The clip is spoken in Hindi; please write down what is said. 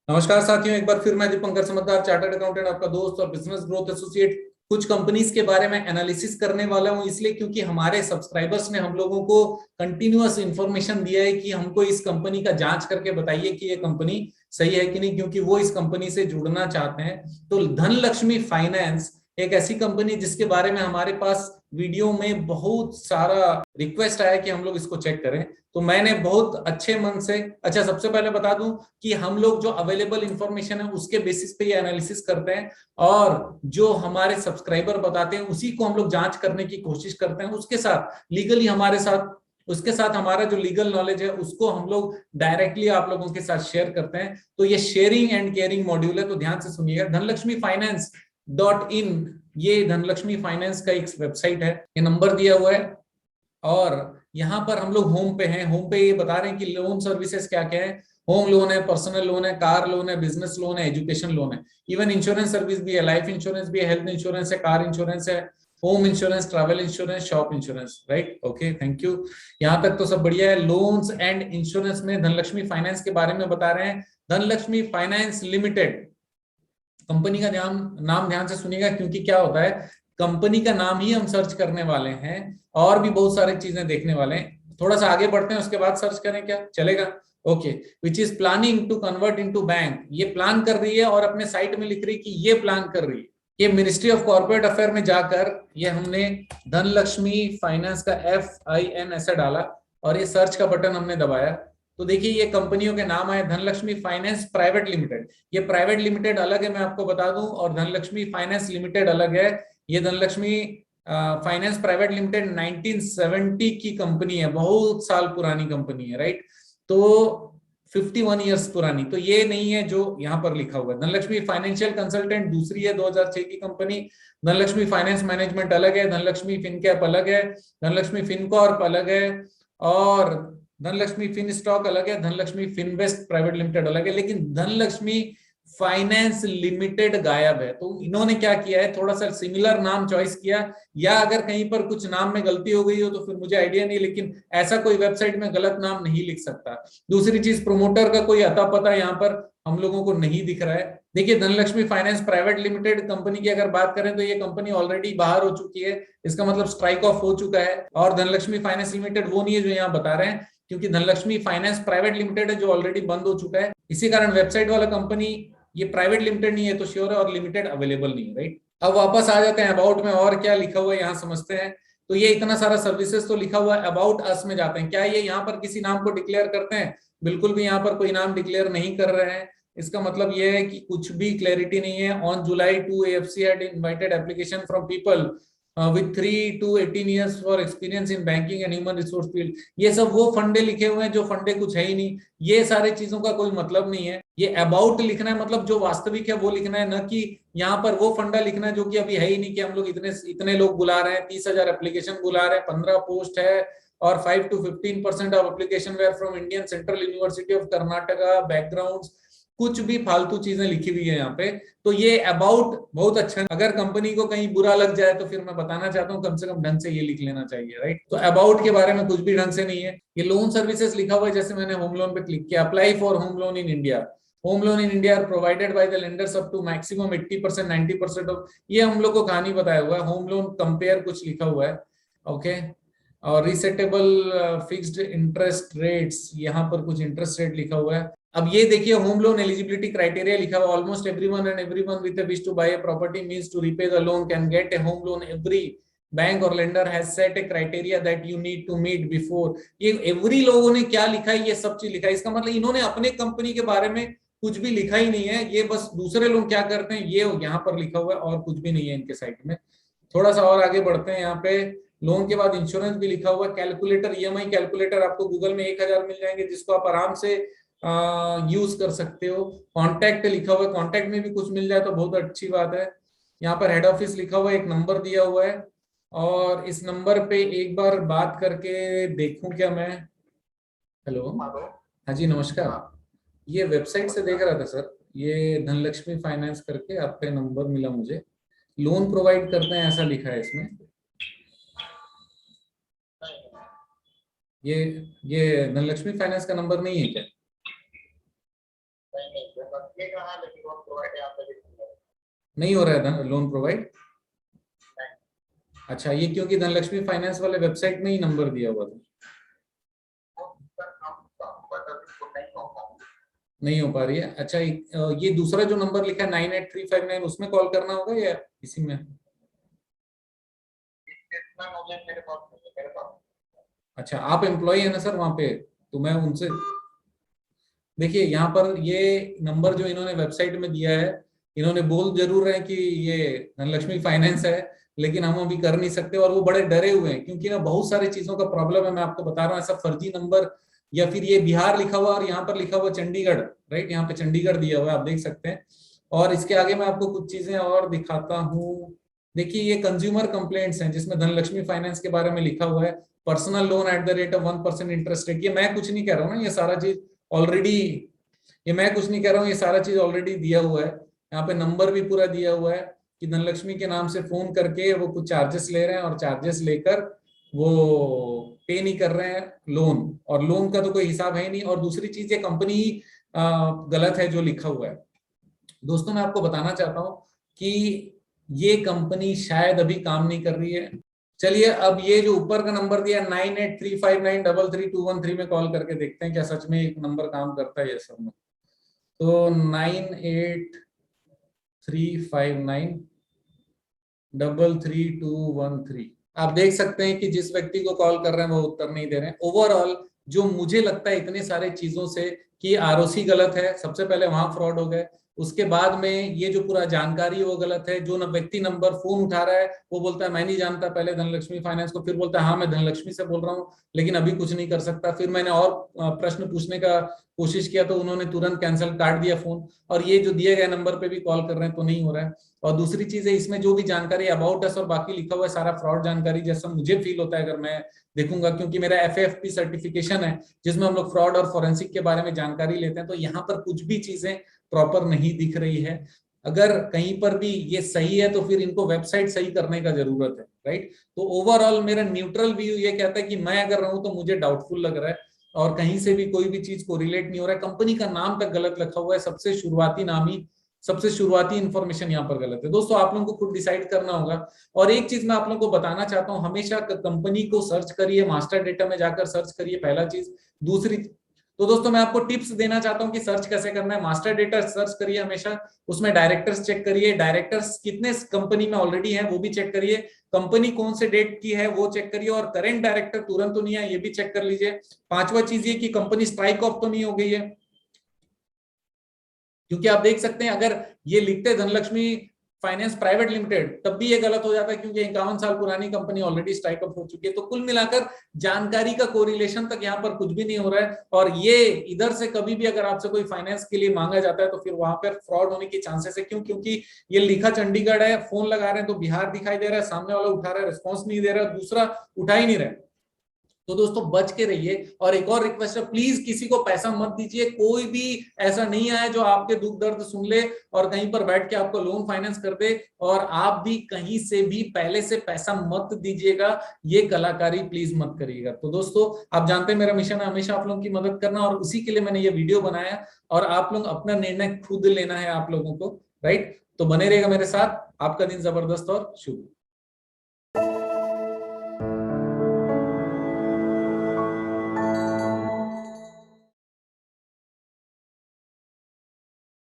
नमस्कार साथियों, एक बार फिर मैं दीपंकर समझदार, चार्टर्ड अकाउंटेंट, आपका दोस्त और बिजनेस ग्रोथ एसोसिएट, कुछ कंपनीज के बारे में एनालिसिस करने वाला हूं। इसलिए क्योंकि हमारे सब्सक्राइबर्स ने हम लोगों को कंटिन्यूअस इंफॉर्मेशन दिया है कि हमको इस कंपनी का जांच करके बताइए कि ये कंपनी सही है कि नहीं, क्योंकि वो इस कंपनी से जुड़ना चाहते हैं। तो धनलक्ष्मी फाइनेंस एक ऐसी कंपनी जिसके बारे में हमारे पास वीडियो में बहुत सारा रिक्वेस्ट आया कि हम लोग इसको चेक करें। तो मैंने बहुत अच्छे मन से, अच्छा सबसे पहले बता दूं कि हम लोग जो अवेलेबल इंफॉर्मेशन है उसके बेसिस पे ये एनालिसिस करते हैं, और जो हमारे सब्सक्राइबर बताते हैं उसी को हम लोग जांच करने की कोशिश करते हैं। उसके साथ लीगली हमारे साथ उसके साथ हमारा जो लीगल नॉलेज है उसको हम लोग डायरेक्टली आप लोगों के साथ शेयर करते हैं। तो ये शेयरिंग एंड केयरिंग मॉड्यूल है, तो ध्यान से सुनिएगा। धनलक्ष्मी फाइनेंस .in, ये धनलक्ष्मी फाइनेंस का एक वेबसाइट है, ये नंबर दिया हुआ है। और यहाँ पर हम लोग होम पे हैं। होम पे ये बता रहे हैं कि लोन सर्विसेज क्या क्या है। होम लोन है, पर्सनल लोन है, कार लोन है, बिजनेस लोन है, एजुकेशन लोन है, इवन इंश्योरेंस सर्विस भी है, लाइफ इंश्योरेंस भी है, हेल्थ इंश्योरेंस है, कार इंश्योरेंस है, home insurance, travel insurance, shop insurance. Right, okay, thank you. यहाँ तक तो सब बढ़िया है। लोन्स एंड इंश्योरेंस में धनलक्ष्मी फाइनेंस के बारे में बता रहे हैं। धनलक्ष्मी फाइनेंस लिमिटेड कंपनी का नाम ध्यान से सुनिएगा, क्योंकि क्या होता है, कंपनी का नाम ही हम सर्च करने वाले हैं और भी बहुत सारी चीजें देखने वाले हैं। थोड़ा सा आगे बढ़ते हैं, उसके बाद सर्च करें, क्या चलेगा? Okay, which is planning to convert into bank. ये प्लान कर रही है और अपने साइट में लिख रही है कि ये प्लान कर रही है। ये मिनिस्ट्री ऑफ कॉर्पोरेट अफेयर में जाकर ये हमने धनलक्ष्मी फाइनेंस का FIN ऐसा डाला और ये सर्च का बटन हमने दबाया। तो देखिए ये कंपनियों के नाम आए, धनलक्ष्मी फाइनेंस प्राइवेट लिमिटेड। ये प्राइवेट लिमिटेड अलग है, मैं आपको बता दूं, और धनलक्ष्मी फाइनेंस लिमिटेड अलग है। ये धनलक्ष्मी फाइनेंस प्राइवेट लिमिटेड 1970 की कंपनी है, बहुत साल पुरानी कंपनी है। राइट, तो 51 ईयर्स पुरानी। तो ये नहीं है जो यहाँ पर लिखा हुआ है। धनलक्ष्मी फाइनेंशियल कंसल्टेंट दूसरी है, 2006 की कंपनी। धनलक्ष्मी फाइनेंस मैनेजमेंट अलग है, धनलक्ष्मी फिनकैप अलग है, धनलक्ष्मी फिनकॉर्प अलग है, और धनलक्ष्मी फिन स्टॉक अलग है, धनलक्ष्मी फिनवेस्ट प्राइवेट लिमिटेड अलग है। लेकिन धनलक्ष्मी फाइनेंस लिमिटेड गायब है। तो इन्होंने क्या किया है, थोड़ा सा सिमिलर नाम चॉइस किया, या अगर कहीं पर कुछ नाम में गलती हो गई हो तो फिर मुझे आइडिया नहीं, लेकिन ऐसा कोई वेबसाइट में गलत नाम नहीं लिख सकता। दूसरी चीज, प्रोमोटर का कोई अता पता यहाँ पर हम लोगों को नहीं दिख रहा है। देखिए Dhanlaxmi finance private limited company की अगर बात करें तो ये कंपनी ऑलरेडी बाहर हो चुकी है, इसका मतलब स्ट्राइक ऑफ हो चुका है। और धनलक्ष्मी फाइनेंस लिमिटेड वो नहीं है जो यहाँ बता रहे हैं, क्योंकि धनलक्ष्मी फाइनेंस प्राइवेट लिमिटेड है जो ऑलरेडी बंद हो चुका है। इसी कारण वेबसाइट वाला कंपनी ये प्राइवेट लिमिटेड नहीं है तो श्योर है, और लिमिटेड अवेलेबल नहीं है। राइट, अब वापस आ जाते हैं अबाउट में, और क्या लिखा हुआ है यहाँ समझते हैं। तो ये इतना सारा सर्विसेज तो लिखा हुआ है। अबाउट अस में जाते हैं, क्या ये यहाँ पर किसी नाम को डिक्लेयर करते हैं? बिल्कुल भी यहाँ पर कोई नाम डिक्लेयर नहीं कर रहे हैं। इसका मतलब ये है कि कुछ भी क्लैरिटी नहीं है। On July 2 AFC had invited application from people with 3 to 18 years for experience in banking and human resource field। ये सब वो फंडे लिखे हुए हैं जो फंडे कुछ है ही नहीं। ये सारे चीजों का कोई मतलब नहीं है। ये अबाउट लिखना है, मतलब जो वास्तविक है वो लिखना है, न कि यहाँ पर वो फंडा लिखना है जो कि अभी है ही नहीं, कि हम लोग इतने इतने लोग बुला रहे हैं, 30,000 एप्लीकेशन बुला रहे हैं, 15 पोस्ट है, और 5 to 15% of application where from Indian Central University of Karnataka background. कुछ भी फालतू चीजें लिखी हुई है यहाँ पे। तो ये अबाउट बहुत अच्छा है। अगर कंपनी को कहीं बुरा लग जाए तो फिर मैं बताना चाहता हूँ, कम से कम ढंग से ये लिख लेना चाहिए। राइट, तो अबाउट के बारे में कुछ भी ढंग से नहीं है। ये लोन सर्विसेज लिखा हुआ है, जैसे मैंने होम लोन पे क्लिक किया, apply for home loan in India. Home loan in India are provided by the lenders up to maximum 80% 90% of, ये हम लोग को कहानी बताया हुआ है। होम लोन कंपेयर कुछ लिखा हुआ है, ओके। और रिसेटेबल फिक्स्ड इंटरेस्ट रेट्स, यहाँ पर कुछ इंटरेस्ट रेट लिखा हुआ है। अब ये देखिए होम लोन एलिजिबिलिटी क्राइटेरिया लिखा हुआ, almost everyone and everyone with a wish to buy a property means to repay the loan can get a home loan. Every bank or lender has set a criteria that you need to meet before. ये एवरी लोगों ने क्या लिखा है, ये सब चीज लिखा है। इसका मतलब इन्होंने अपने कंपनी के बारे में कुछ भी लिखा ही नहीं है। ये बस दूसरे लोग क्या करते हैं ये यहाँ पर लिखा हुआ है, और कुछ भी नहीं है इनके साइट में। थोड़ा सा और आगे बढ़ते हैं, यहाँ पे लोन के बाद इंश्योरेंस भी लिखा हुआ है। कैलकुलेटर, EMI कैलकुलेटर आपको गूगल में 1,000 मिल जाएंगे, जिसको आप आराम से यूज कर सकते हो। कॉन्टैक्ट लिखा हुआ है, कॉन्टैक्ट में भी कुछ मिल जाए तो बहुत अच्छी बात है। यहाँ पर हेड ऑफिस लिखा हुआ है, एक नंबर दिया हुआ है, और इस नंबर पे एक बार बात करके देखूं क्या मैं? हेलो, हाँ जी नमस्कार। ये वेबसाइट से देख रहा था सर, ये धनलक्ष्मी फाइनेंस करके आपका नंबर मिला मुझे, लोन प्रोवाइड करते हैं ऐसा लिखा है इसमें। ये धनलक्ष्मी फाइनेंस का नंबर नहीं है क्या? नहीं हो रहा है लोन प्रोवाइड? अच्छा, ये क्योंकि धनलक्ष्मी फाइनेंस वाले वेबसाइट में ही नंबर दिया हुआ था, नहीं हो पा रही है। अच्छा, ये दूसरा जो नंबर लिखा है 98359, उसमें कॉल करना होगा या इसी में? अच्छा, आप एम्प्लॉय है ना सर वहां पे, तो मैं उनसे, देखिए यहाँ पर ये नंबर जो इन्होंने वेबसाइट में दिया है, इन्होंने बोल जरूर रहे हैं कि ये धनलक्ष्मी फाइनेंस है, लेकिन हम अभी कर नहीं सकते, और वो बड़े डरे हुए हैं क्योंकि ना बहुत सारी चीजों का प्रॉब्लम है। मैं आपको बता रहा हूँ, ऐसा फर्जी नंबर, या फिर ये बिहार लिखा हुआ और यहाँ पर लिखा हुआ चंडीगढ़, राइट, यहाँ पे चंडीगढ़ दिया हुआ है, आप देख सकते हैं। और इसके आगे मैं आपको कुछ चीजें और दिखाता हूँ। देखिए, ये कंज्यूमर कंप्लेंट्स हैं जिसमें धनलक्ष्मी फाइनेंस के बारे में लिखा हुआ है, personal loan at the rate of 1% interest rate. ये मैं कुछ नहीं कह रहा हूँ ना, ये सारा चीज ऑलरेडी, ये मैं कुछ नहीं कह रहा हूँ, ये सारा चीज ऑलरेडी दिया हुआ है। यहाँ पे नंबर भी पूरा दिया हुआ है कि धनलक्ष्मी के नाम से फोन करके वो कुछ चार्जेस ले रहे हैं, और चार्जेस लेकर वो पे नहीं कर रहे हैं लोन, और लोन का तो कोई हिसाब है ही नहीं। और दूसरी चीज, ये कंपनी गलत है जो लिखा हुआ है। दोस्तों, मैं आपको बताना चाहता हूँ कि ये कंपनी शायद अभी काम नहीं कर रही है। चलिए, अब ये जो ऊपर का नंबर दिया 9835933213 में कॉल करके देखते हैं क्या सच में एक नंबर काम करता है ये सब में। तो 9835933213, आप देख सकते हैं कि जिस व्यक्ति को कॉल कर रहे हैं वो उत्तर नहीं दे रहे हैं। ओवरऑल जो मुझे लगता है इतने सारे चीजों से कि आरओसी गलत है, सबसे पहले वहां फ्रॉड हो गए, उसके बाद में ये जो पूरा जानकारी है वो गलत है। जो व्यक्ति नंबर फोन उठा रहा है वो बोलता है मैं नहीं जानता पहले धनलक्ष्मी फाइनेंस को, फिर बोलता है हाँ मैं धनलक्ष्मी से बोल रहा हूँ लेकिन अभी कुछ नहीं कर सकता। फिर मैंने और प्रश्न पूछने का कोशिश किया तो उन्होंने तुरंत कैंसिल काट दिया फोन, और ये जो दिए गए नंबर पे भी कॉल कर रहे हैं तो नहीं हो रहा है। और दूसरी चीज है, इसमें जो भी जानकारी अबाउट अस और बाकी लिखा हुआ है सारा फ्रॉड जानकारी जैसा मुझे फील होता है अगर मैं देखूंगा, क्योंकि मेरा FAFP सर्टिफिकेशन है जिसमें हम लोग फ्रॉड और फोरेंसिक के बारे में जानकारी लेते हैं। तो यहाँ पर कुछ भी चीजें प्रॉपर नहीं दिख रही है। अगर कहीं पर भी ये सही है तो फिर इनको वेबसाइट सही करने का जरूरत है, राइट। तो ओवरऑल मेरा न्यूट्रल व्यू ये कहता है कि मैं अगर रहूं तो मुझे डाउटफुल लग रहा है, और कहीं से भी कोई भी चीज को रिलेट नहीं हो रहा है। कंपनी का नाम तक गलत लिखा हुआ है, सबसे शुरुआती नाम ही, सबसे शुरुआती इंफॉर्मेशन यहाँ पर गलत है। दोस्तों, आप लोगों को खुद डिसाइड करना होगा। और एक चीज मैं आप लोगों को बताना चाहता हूँ, हमेशा कंपनी को सर्च करिए, मास्टर डेटा में जाकर सर्च करिए, पहला चीज। दूसरी, तो दोस्तों मैं आपको टिप्स देना चाहता हूं कि सर्च कैसे करना है। मास्टर डेटा सर्च करिए हमेशा, उसमें डायरेक्टर्स चेक करिए, डायरेक्टर्स कितने कंपनी में ऑलरेडी हैं वो भी चेक करिए, कंपनी कौन से डेट की है वो चेक करिए, और करंट डायरेक्टर तुरंत तो नहीं है ये भी चेक कर लीजिए। पांचवा चीज ये कि कंपनी स्ट्राइक ऑफ तो नहीं हो गई है, क्योंकि आप देख सकते हैं अगर ये लिखते धनलक्ष्मी फाइनेंस प्राइवेट लिमिटेड तब भी ये गलत हो जाता है, क्योंकि 51 साल पुरानी कंपनी ऑलरेडी स्ट्राइक अप हो चुकी है। तो कुल मिलाकर जानकारी का कोरिलेशन तक यहाँ पर कुछ भी नहीं हो रहा है, और ये इधर से कभी भी अगर आपसे कोई फाइनेंस के लिए मांगा जाता है तो फिर वहां पर फ्रॉड होने की चांसेस है। क्यों? क्योंकि ये लिखा चंडीगढ़ है, फोन लगा रहे हैं तो बिहार दिखाई दे रहा है, सामने वाला उठा रहा है रिस्पॉन्स नहीं दे रहा है, दूसरा उठा ही नहीं रहा है। तो दोस्तों बच के रहिए। और एक और रिक्वेस्ट है, प्लीज किसी को पैसा मत दीजिए। कोई भी ऐसा नहीं आया जो आपके दुख दर्द सुन ले और कहीं पर बैठ के आपको लोन फाइनेंस कर दे, और आप भी कहीं से भी पहले से पैसा मत दीजिएगा। ये कलाकारी प्लीज मत करिएगा। तो दोस्तों, आप जानते हैं मेरा मिशन है हमेशा आप लोगों की मदद करना, और उसी के लिए मैंने ये वीडियो बनाया। और आप लोग अपना निर्णय खुद लेना है आप लोगों को, राइट। तो बने रहेगा मेरे साथ। आपका दिन जबरदस्त और शुभ।